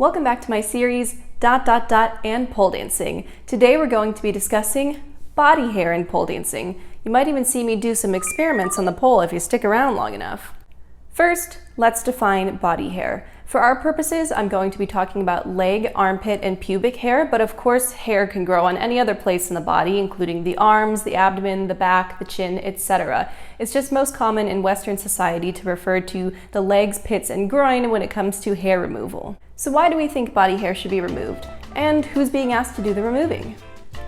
Welcome back to my series, and pole dancing. Today we're going to be discussing body hair in pole dancing. You might even see me do some experiments on the pole if you stick around long enough. First, let's define body hair. For our purposes, I'm going to be talking about leg, armpit, and pubic hair, but of course hair can grow on any other place in the body, including the arms, the abdomen, the back, the chin, etc. It's just most common in Western society to refer to the legs, pits, and groin when it comes to hair removal. So why do we think body hair should be removed? And who's being asked to do the removing?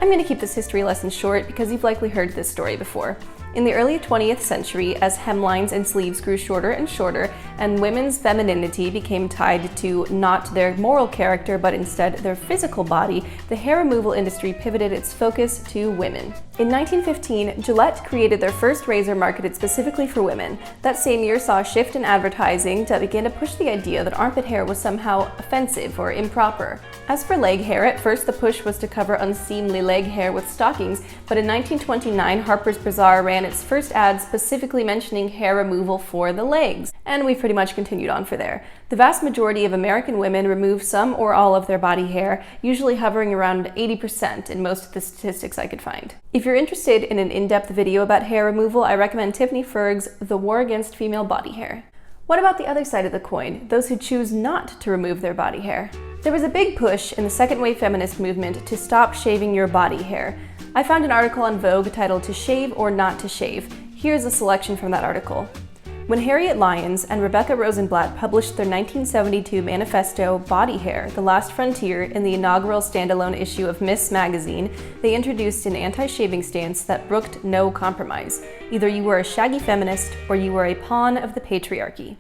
I'm going to keep this history lesson short because you've likely heard this story before. In the early 20th century, as hemlines and sleeves grew shorter and shorter, and women's femininity became tied to not their moral character but instead their physical body, the hair removal industry pivoted its focus to women. In 1915, Gillette created their first razor marketed specifically for women. That same year saw a shift in advertising that began to push the idea that armpit hair was somehow offensive or improper. As for leg hair, at first the push was to cover unseemly leg hair with stockings, but in 1929 Harper's Bazaar ran its first ad specifically mentioning hair removal for the legs, and we pretty much continued on for there. The vast majority of American women remove some or all of their body hair, usually hovering around 80% in most of the statistics I could find. If you're interested in an in-depth video about hair removal, I recommend Tiffany Ferg's The War Against Female Body Hair. What about the other side of the coin, those who choose not to remove their body hair? There was a big push in the second wave feminist movement to stop shaving your body hair. I found an article on Vogue titled To Shave or Not to Shave. Here's a selection from that article. When Harriet Lyons and Rebecca Rosenblatt published their 1972 manifesto, Body Hair, The Last Frontier, in the inaugural standalone issue of Miss Magazine, they introduced an anti-shaving stance that brooked no compromise. Either you were a shaggy feminist or you were a pawn of the patriarchy.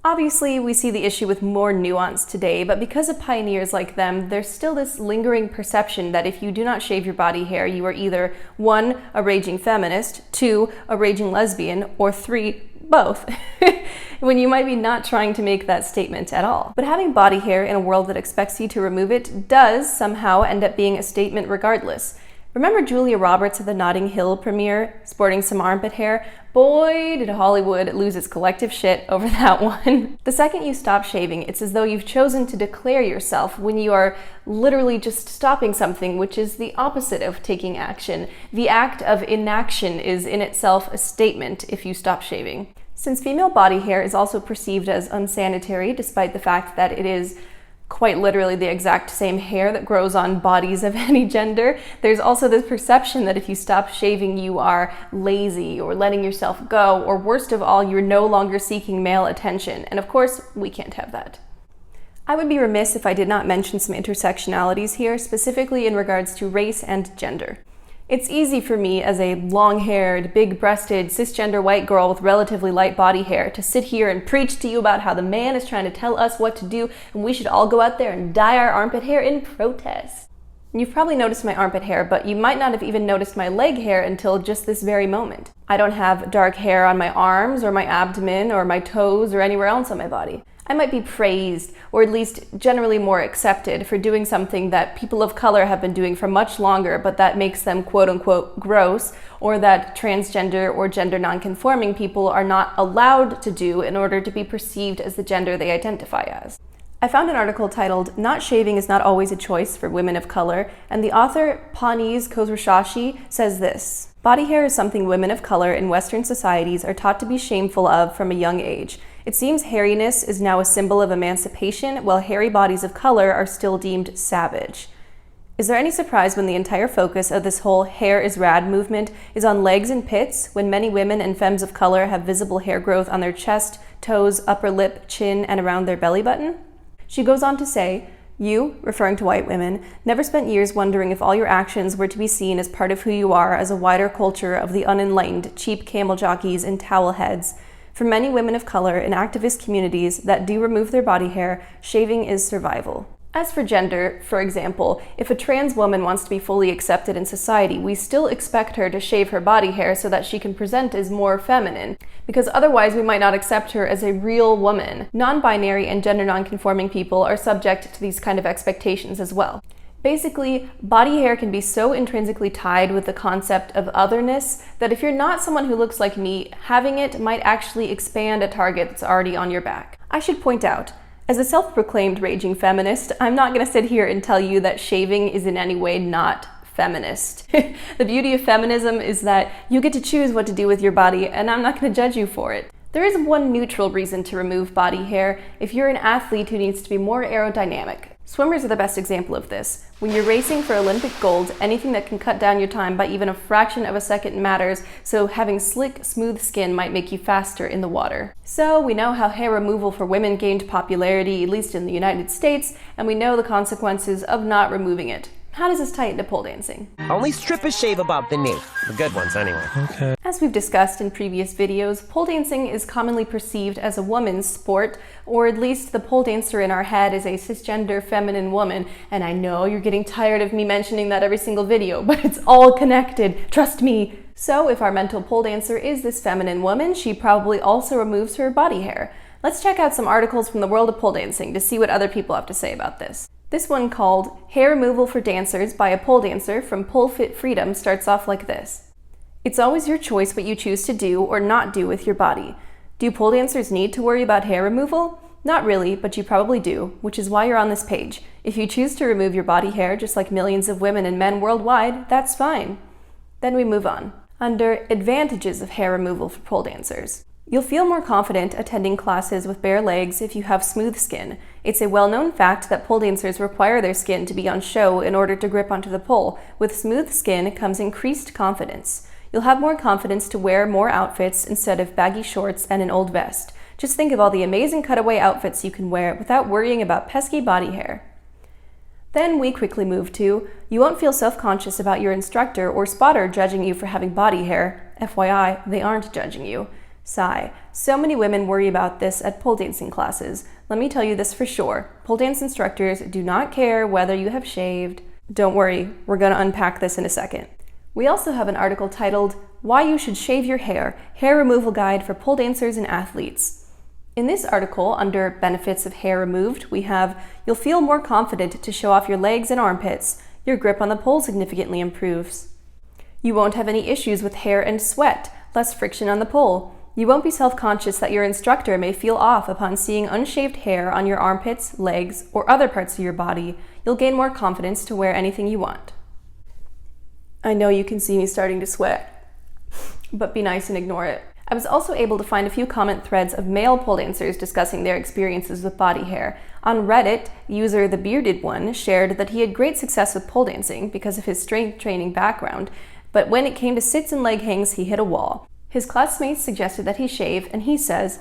Obviously, we see the issue with more nuance today, but because of pioneers like them, there's still this lingering perception that if you do not shave your body hair, you are either 1, a raging feminist, 2, a raging lesbian, or 3, both, when you might be not trying to make that statement at all. But having body hair in a world that expects you to remove it does somehow end up being a statement regardless. Remember Julia Roberts at the Notting Hill premiere, sporting some armpit hair? Boy, did Hollywood lose its collective shit over that one. The second you stop shaving, it's as though you've chosen to declare yourself when you are literally just stopping something, which is the opposite of taking action. The act of inaction is in itself a statement if you stop shaving. Since female body hair is also perceived as unsanitary, despite the fact that it is quite literally the exact same hair that grows on bodies of any gender, there's also this perception that if you stop shaving, you are lazy or letting yourself go, or worst of all, you're no longer seeking male attention. And of course, we can't have that. I would be remiss if I did not mention some intersectionalities here, specifically in regards to race and gender. It's easy for me as a long-haired, big-breasted, cisgender white girl with relatively light body hair to sit here and preach to you about how the man is trying to tell us what to do and we should all go out there and dye our armpit hair in protest. You've probably noticed my armpit hair, but you might not have even noticed my leg hair until just this very moment. I don't have dark hair on my arms or my abdomen or my toes or anywhere else on my body. I might be praised, or at least generally more accepted, for doing something that people of color have been doing for much longer, but that makes them quote-unquote gross, or that transgender or gender non-conforming people are not allowed to do in order to be perceived as the gender they identify as. I found an article titled, Not Shaving is Not Always a Choice for Women of Color, and the author, Pawnees Khosrowshahi, says this: Body hair is something women of color in Western societies are taught to be shameful of from a young age. It seems hairiness is now a symbol of emancipation, while hairy bodies of color are still deemed savage. Is there any surprise when the entire focus of this whole hair is rad movement is on legs and pits, when many women and femmes of color have visible hair growth on their chest, toes, upper lip, chin, and around their belly button? She goes on to say, You, referring to white women, never spent years wondering if all your actions were to be seen as part of who you are as a wider culture of the unenlightened, cheap camel jockeys and towel heads. For many women of color in activist communities that do remove their body hair, shaving is survival. As for gender, for example, if a trans woman wants to be fully accepted in society, we still expect her to shave her body hair so that she can present as more feminine, because otherwise we might not accept her as a real woman. Non-binary and gender non-conforming people are subject to these kind of expectations as well. Basically, body hair can be so intrinsically tied with the concept of otherness that if you're not someone who looks like me, having it might actually expand a target that's already on your back. I should point out, As a self-proclaimed raging feminist, I'm not going to sit here and tell you that shaving is in any way not feminist. The beauty of feminism is that you get to choose what to do with your body, and I'm not going to judge you for it. There is one neutral reason to remove body hair if you're an athlete who needs to be more aerodynamic. Swimmers are the best example of this. When you're racing for Olympic gold, anything that can cut down your time by even a fraction of a second matters, so having slick, smooth skin might make you faster in the water. So we know how hair removal for women gained popularity, at least in the United States, and we know the consequences of not removing it. How does this tie into pole dancing? Only strippers shave above the knee. The good ones, anyway. Okay. As we've discussed in previous videos, pole dancing is commonly perceived as a woman's sport, or at least the pole dancer in our head is a cisgender feminine woman. And I know you're getting tired of me mentioning that every single video, but it's all connected, trust me. So if our mental pole dancer is this feminine woman, she probably also removes her body hair. Let's check out some articles from the world of pole dancing to see what other people have to say about this. This one, called Hair Removal for Dancers by a Pole Dancer from Pole Fit Freedom, starts off like this. It's always your choice what you choose to do or not do with your body. Do pole dancers need to worry about hair removal? Not really, but you probably do, which is why you're on this page. If you choose to remove your body hair, just like millions of women and men worldwide, that's fine. Then we move on. Under Advantages of Hair Removal for Pole Dancers. You'll feel more confident attending classes with bare legs if you have smooth skin. It's a well-known fact that pole dancers require their skin to be on show in order to grip onto the pole. With smooth skin comes increased confidence. You'll have more confidence to wear more outfits instead of baggy shorts and an old vest. Just think of all the amazing cutaway outfits you can wear without worrying about pesky body hair. Then we quickly move to, you won't feel self-conscious about your instructor or spotter judging you for having body hair. FYI, they aren't judging you. Sigh. So many women worry about this at pole dancing classes. Let me tell you this for sure. Pole dance instructors do not care whether you have shaved. Don't worry, we're going to unpack this in a second. We also have an article titled, Why You Should Shave Your Hair, Hair Removal Guide for Pole Dancers and Athletes. In this article, under Benefits of Hair Removed, we have, you'll feel more confident to show off your legs and armpits. Your grip on the pole significantly improves. You won't have any issues with hair and sweat, less friction on the pole. You won't be self-conscious that your instructor may feel off upon seeing unshaved hair on your armpits, legs, or other parts of your body. You'll gain more confidence to wear anything you want. I know you can see me starting to sweat, but be nice and ignore it. I was also able to find a few comment threads of male pole dancers discussing their experiences with body hair. On Reddit, user The Bearded One shared that he had great success with pole dancing because of his strength training background, but when it came to sits and leg hangs, he hit a wall. His classmates suggested that he shave, and he says,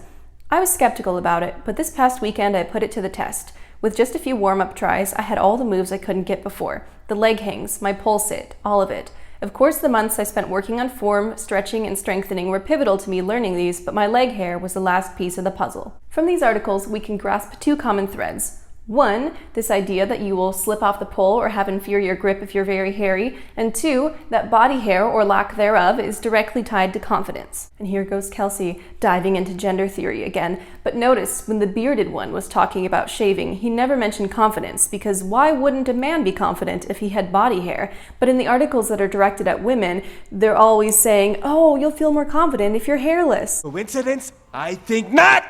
I was skeptical about it, but this past weekend I put it to the test. With just a few warm-up tries, I had all the moves I couldn't get before. The leg hangs, my pole sit, all of it. Of course, the months I spent working on form, stretching, and strengthening were pivotal to me learning these, but my leg hair was the last piece of the puzzle. From these articles, we can grasp two common threads. One, this idea that you will slip off the pole or have inferior grip if you're very hairy, and two, that body hair, or lack thereof, is directly tied to confidence. And here goes Kelsey, diving into gender theory again. But notice, when the bearded one was talking about shaving, he never mentioned confidence, because why wouldn't a man be confident if he had body hair? But in the articles that are directed at women, they're always saying, oh, you'll feel more confident if you're hairless. Coincidence? I think not!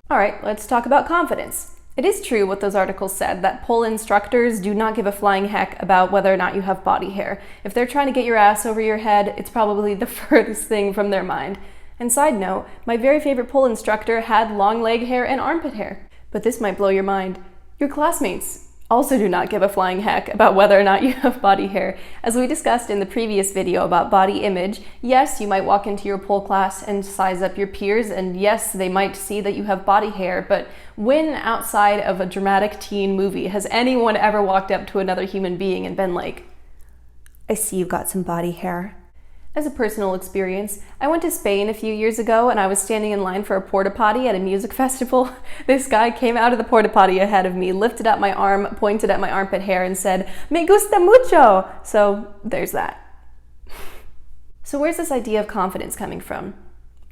Alright, let's talk about confidence. It is true what those articles said, that pole instructors do not give a flying heck about whether or not you have body hair. If they're trying to get your ass over your head, it's probably the furthest thing from their mind. And side note, my very favorite pole instructor had long leg hair and armpit hair. But this might blow your mind. Your classmates also do not give a flying heck about whether or not you have body hair. As we discussed in the previous video about body image, yes, you might walk into your pole class and size up your peers, and yes, they might see that you have body hair, but when outside of a dramatic teen movie has anyone ever walked up to another human being and been like, I see you've got some body hair? As a personal experience, I went to Spain a few years ago and I was standing in line for a porta potty at a music festival. This guy came out of the porta potty ahead of me, lifted up my arm, pointed at my armpit hair and said, "Me gusta mucho!" So there's that. So where's this idea of confidence coming from?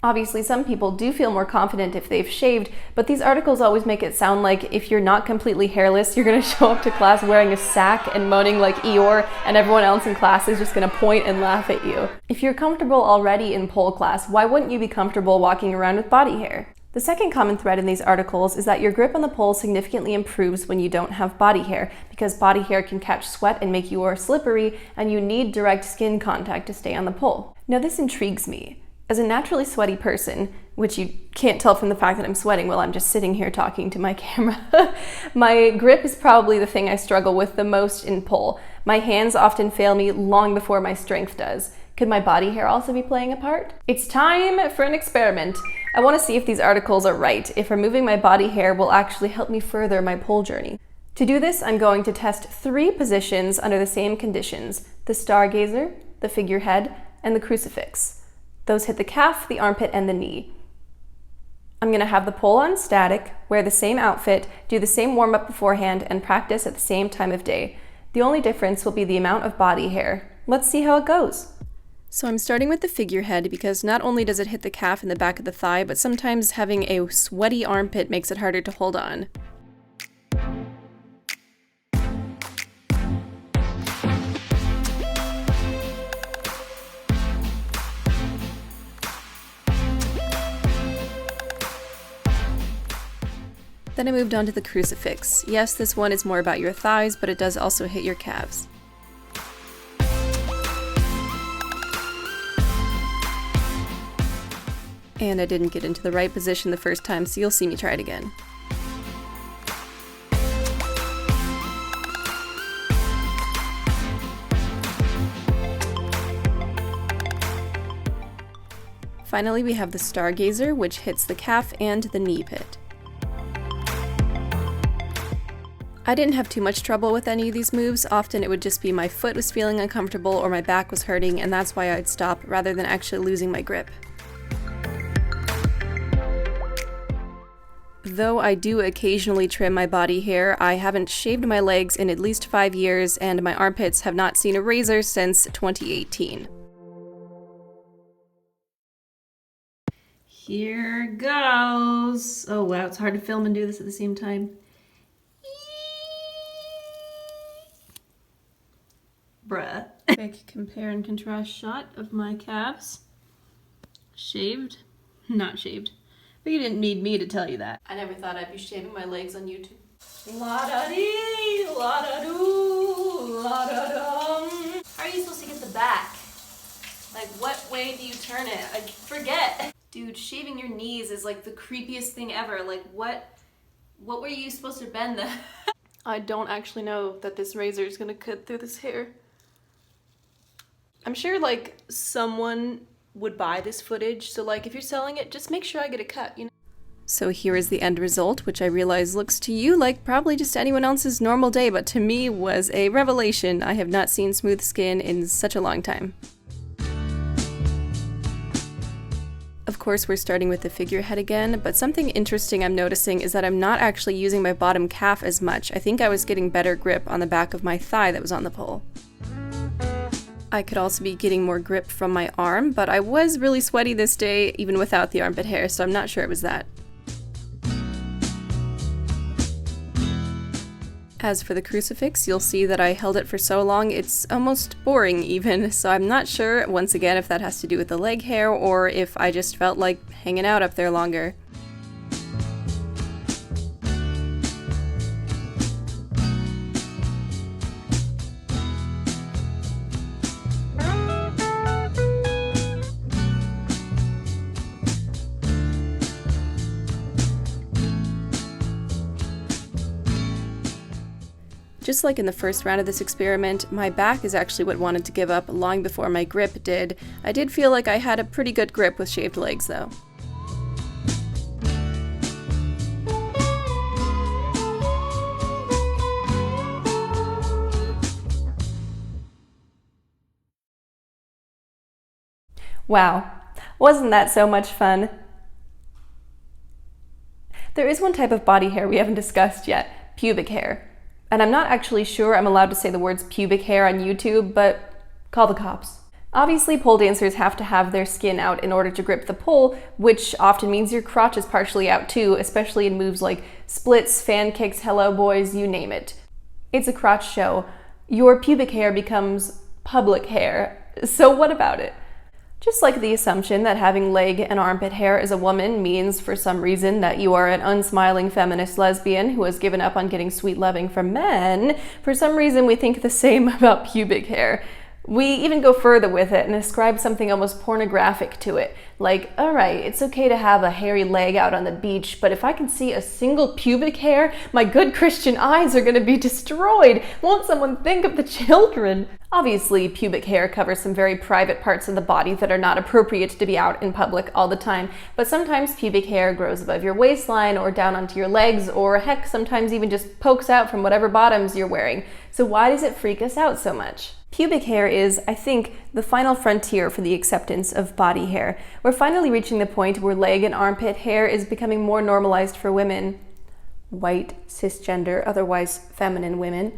Obviously, some people do feel more confident if they've shaved, but these articles always make it sound like if you're not completely hairless, you're gonna show up to class wearing a sack and moaning like Eeyore, and everyone else in class is just gonna point and laugh at you. If you're comfortable already in pole class, why wouldn't you be comfortable walking around with body hair? The second common thread in these articles is that your grip on the pole significantly improves when you don't have body hair, because body hair can catch sweat and make you more slippery, and you need direct skin contact to stay on the pole. Now this intrigues me. As a naturally sweaty person, which you can't tell from the fact that I'm sweating while I'm just sitting here talking to my camera, my grip is probably the thing I struggle with the most in pole. My hands often fail me long before my strength does. Could my body hair also be playing a part? It's time for an experiment. I want to see if these articles are right, if removing my body hair will actually help me further my pole journey. To do this, I'm going to test 3 positions under the same conditions: the stargazer, the figurehead, and the crucifix. Those hit the calf, the armpit, and the knee. I'm going to have the pole on static, wear the same outfit, do the same warm-up beforehand, and practice at the same time of day. The only difference will be the amount of body hair. Let's see how it goes. So I'm starting with the figurehead because not only does it hit the calf and the back of the thigh, but sometimes having a sweaty armpit makes it harder to hold on. Then I moved on to the crucifix. Yes, this one is more about your thighs, but it does also hit your calves. And I didn't get into the right position the first time, so you'll see me try it again. Finally, we have the stargazer, which hits the calf and the knee pit. I didn't have too much trouble with any of these moves. Often it would just be my foot was feeling uncomfortable or my back was hurting, and that's why I'd stop rather than actually losing my grip. Though I do occasionally trim my body hair, I haven't shaved my legs in at least 5 years, and my armpits have not seen a razor since 2018. Here goes! Oh wow, it's hard to film and do this at the same time. Bruh. Quick compare and contrast shot of my calves. Shaved? Not shaved. But you didn't need me to tell you that. I never thought I'd be shaving my legs on YouTube. La-da-dee, la-da-doo, la-da-dum. How are you supposed to get the back? Like, what way do you turn it? I forget. Dude, shaving your knees is like the creepiest thing ever. Like, what were you supposed to bend the... I don't actually know that this razor is gonna cut through this hair. I'm sure, like, someone would buy this footage, so like if you're selling it, just make sure I get a cut, you know? So here is the end result, which I realize looks to you like probably just anyone else's normal day, but to me was a revelation. I have not seen smooth skin in such a long time. Of course, we're starting with the figurehead again, but something interesting I'm noticing is that I'm not actually using my bottom calf as much. I think I was getting better grip on the back of my thigh that was on the pole. I could also be getting more grip from my arm, but I was really sweaty this day, even without the armpit hair, so I'm not sure it was that. As for the crucifix, you'll see that I held it for so long it's almost boring even, so I'm not sure, once again, if that has to do with the leg hair or if I just felt like hanging out up there longer. Just like in the first round of this experiment, my back is actually what wanted to give up long before my grip did. I did feel like I had a pretty good grip with shaved legs, though. Wow, wasn't that so much fun? There is one type of body hair we haven't discussed yet, pubic hair. And I'm not actually sure I'm allowed to say the words pubic hair on YouTube, but call the cops. Obviously, pole dancers have to have their skin out in order to grip the pole, which often means your crotch is partially out too, especially in moves like splits, fan kicks, hello boys, you name it. It's a crotch show. Your pubic hair becomes public hair. So what about it? Just like the assumption that having leg and armpit hair as a woman means, for some reason, that you are an unsmiling feminist lesbian who has given up on getting sweet loving from men, for some reason we think the same about pubic hair. We even go further with it and ascribe something almost pornographic to it. Like, alright, it's okay to have a hairy leg out on the beach, but if I can see a single pubic hair, my good Christian eyes are going to be destroyed. Won't someone think of the children? Obviously, pubic hair covers some very private parts of the body that are not appropriate to be out in public all the time, but sometimes pubic hair grows above your waistline or down onto your legs, or heck, sometimes even just pokes out from whatever bottoms you're wearing. So why does it freak us out so much? Pubic hair is, I think, the final frontier for the acceptance of body hair. We're finally reaching the point where leg and armpit hair is becoming more normalized for women. White, cisgender, otherwise feminine women.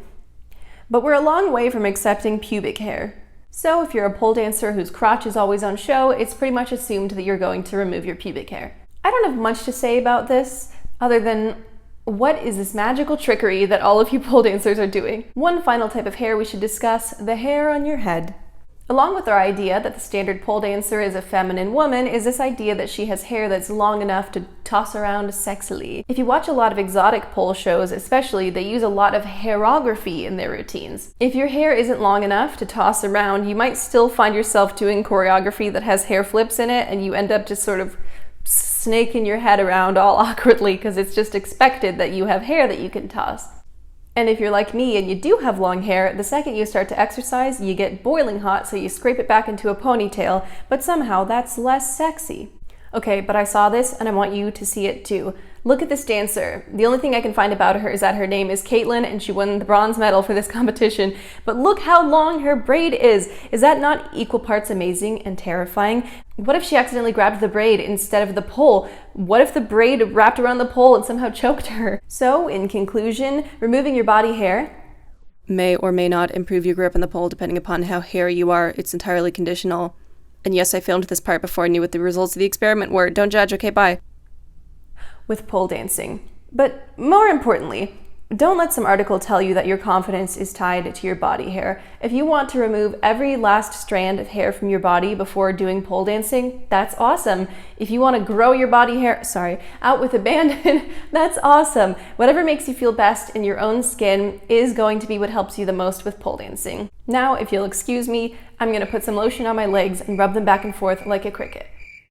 But we're a long way from accepting pubic hair. So if you're a pole dancer whose crotch is always on show, it's pretty much assumed that you're going to remove your pubic hair. I don't have much to say about this, other than what is this magical trickery that all of you pole dancers are doing? One final type of hair we should discuss, the hair on your head. Along with our idea that the standard pole dancer is a feminine woman is this idea that she has hair that's long enough to toss around sexily. If you watch a lot of exotic pole shows especially, they use a lot of hairography in their routines. If your hair isn't long enough to toss around, you might still find yourself doing choreography that has hair flips in it, and you end up just sort of snaking your head around all awkwardly because it's just expected that you have hair that you can toss. And if you're like me and you do have long hair, the second you start to exercise, you get boiling hot, so you scrape it back into a ponytail, but somehow that's less sexy. Okay, but I saw this and I want you to see it too. Look at this dancer. The only thing I can find about her is that her name is Caitlin and she won the bronze medal for this competition. But look how long her braid is. Is that not equal parts amazing and terrifying? What if she accidentally grabbed the braid instead of the pole? What if the braid wrapped around the pole and somehow choked her? So, in conclusion, removing your body hair may or may not improve your grip on the pole depending upon how hairy you are. It's entirely conditional. And yes, I filmed this part before I knew what the results of the experiment were. Don't judge, okay, bye. With pole dancing. But more importantly, don't let some article tell you that your confidence is tied to your body hair. If you want to remove every last strand of hair from your body before doing pole dancing, that's awesome. If you want to grow your body hair, out with abandon, that's awesome. Whatever makes you feel best in your own skin is going to be what helps you the most with pole dancing. Now, if you'll excuse me, I'm going to put some lotion on my legs and rub them back and forth like a cricket.